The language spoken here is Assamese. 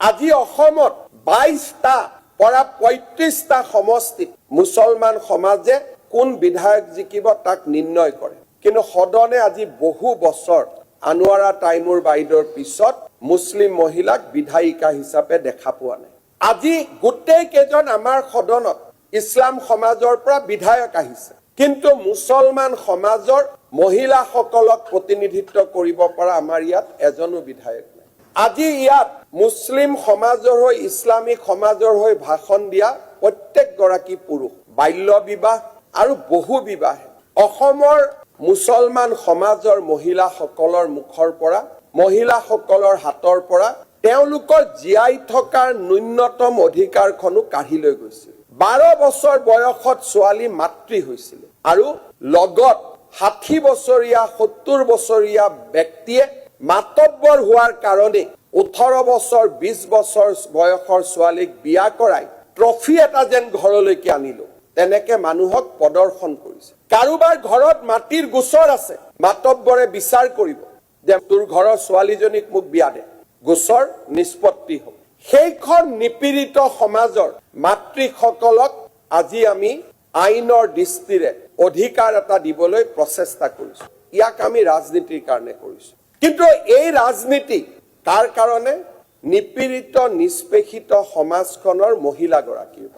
আজি অসমত 22টা পৰা 35টা সমষ্টিত মুছলমান সমাজে কোন বিধায়ক জিকিব তাক নিৰ্ণয় কৰে। কিন্তু সদনে আজি বহু বছৰ আনোৱাৰা টাইমুৰ বাইদেউৰ পিছত মুছলিম মহিলাক বিধায়িকা হিচাপে দেখা পোৱা নাই। আজি গোটেই কেইজন আমাৰ সদনত ইছলাম সমাজৰ পৰা বিধায়ক আহিছে, কিন্তু মুছলমান সমাজৰ মহিলাসকলক প্ৰতিনিধিত্ব কৰিব পৰা আমাৰ ইয়াত এজনো বিধায়ক নাই। আজি ইয়াত মুছলিম সমাজৰ হৈ ইছলামিক সমাজৰ হৈ ভাষণ দিয়া প্ৰত্যেকগৰাকী পুৰুষ বাল্য বিবাহ আৰু বহু বিবাহে অসমৰ মুছলমান সমাজৰ মহিলাসকলৰ মুখৰ পৰা মহিলাসকলৰ হাতৰ পৰা তেওঁলোকৰ জীয়াই থকাৰ ন্যূনতম অধিকাৰখনো কাঢ়ি লৈ গৈছিল। 12 বছৰ বয়সত ছোৱালী মাতৃ হৈছিল আৰু লগত 60 বছৰীয়া 70 বছৰীয়া ব্যক্তিয়ে মাতব্বৰ হোৱাৰ কাৰণে 18 বছৰ 20 বছৰ বয়সৰ ছোৱালীক বিয়া কৰাই ট্ৰফি এটা যেন ঘৰলৈকে আনিলো তেনেকে মানুহক প্ৰদৰ্শন কৰিছে। কাৰোবাৰ ঘৰত মাটিৰ গোচৰ আছে, মাতব্বৰে বিচাৰ কৰিব যে তোৰ ঘৰৰ ছোৱালীজনীক মোক বিয়া দে, গোচৰ নিষ্পত্তি হ'ব। সেইখন নিপীড়িত সমাজৰ মাতৃসকলক আজি আমি আইনৰ দৃষ্টিৰে অধিকাৰ এটা দিবলৈ প্ৰচেষ্টা কৰিছো। ইয়াক আমি ৰাজনীতিৰ কাৰণে কৰিছো, কিন্তু এই ৰাজনীতি তাৰ কাৰণে নিপীড়িত নিষ্পেষিত সমাজখনৰ মহিলাগৰাকীৰ